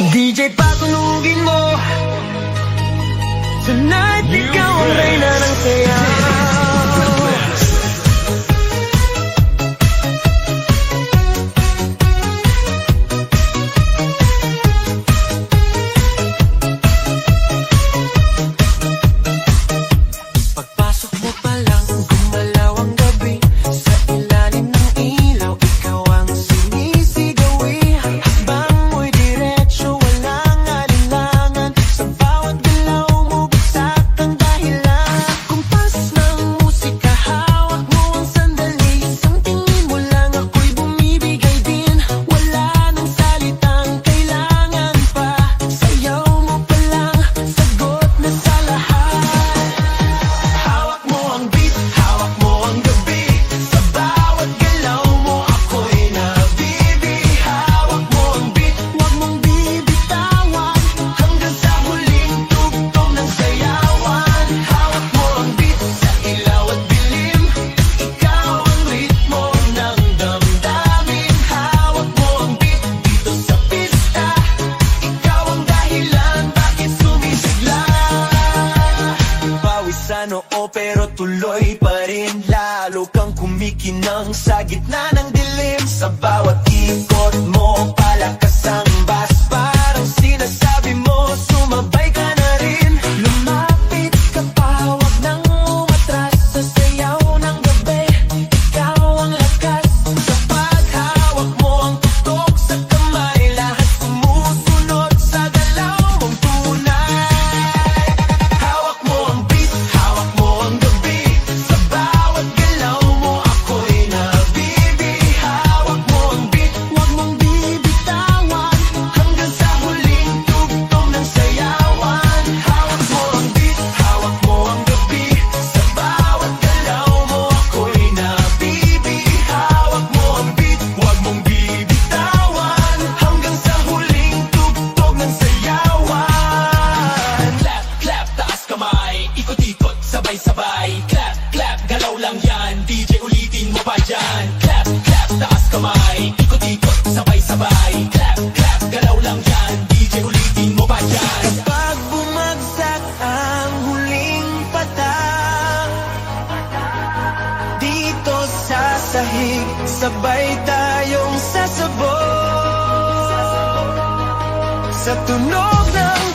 DJ patunugin mo. Tonight, ikaw ang reyna ng sayaw. Pagpasok mo pa lang, gumalaw ang gabi. Sa ilalim ng ilaw, ikaw ang sinisigawi. Hakbang mo'y diretso, walang alinlangan. Sa bawat galaw mo, bagsak ang dahilan. Kumpas ng musika, hawak mo ang sandali. Isang tingin mo lang, ako'y bumibigay din. Wala nang salitang kailangan pa. Sayaw mo pa lang, sagot na sa lahat. Hawak mo ang beat, hawak mo ang gabi. Sa bawat galaw mo, ako'y nabibi. Hawak mo ang beat, huwag mong bibitawan. Hanggang sa huling tugtog ng sayawan. Hawak mo ang beat, sa ilaw at dilim. Ikaw ang ritmo ng damdamin. Hawak mo ang beat, dito sa pista. Ikaw ang dahilan, bakit sumisigla. Pawisan oo pero tuloy pa rin. Lalo kang kumikinang sa gitna ng dilim. Sa bawat ikot mo, palakas ang bass. Parang sinasabi mo, sumabay ka na rin. Lumapit ka pa, wag nang umatras. Sa sayaw ng gabi, ikaw ang lakas. Sa paghawak mo ang tutok sa kamay, lahat sumusunod sa galaw mong tunay. Hawak mo ang beat, hawak mo ang gabi. Sa bawat galaw mo, ako'y nabibi. Hawak mo ang beat, huwag mong bibitawan. Hanggang sa huling tugtog ng sayawan. Hawak mo ang beat, hawak mo ang gabi. Sa bawat galaw mo, ako'y nabibi. Hawak mo ang beat, huwag mong bibitawan. Hanggang sa huling tugtog ng sayawan. Clap, clap, taas kamay, ikot-ikot, sabay-sabay. Clap, clap, galaw lang yan, DJ ulitin mo pa dyan. Clap, clap, taas kamay, ikot-ikot, sabay-sabay. Clap, clap, galaw lang yan, DJ ulitin mo pa dyan. Kapag bumagsak ang huling patak, dito sa sahig, sabay tayong sasabog. Sa tunog ng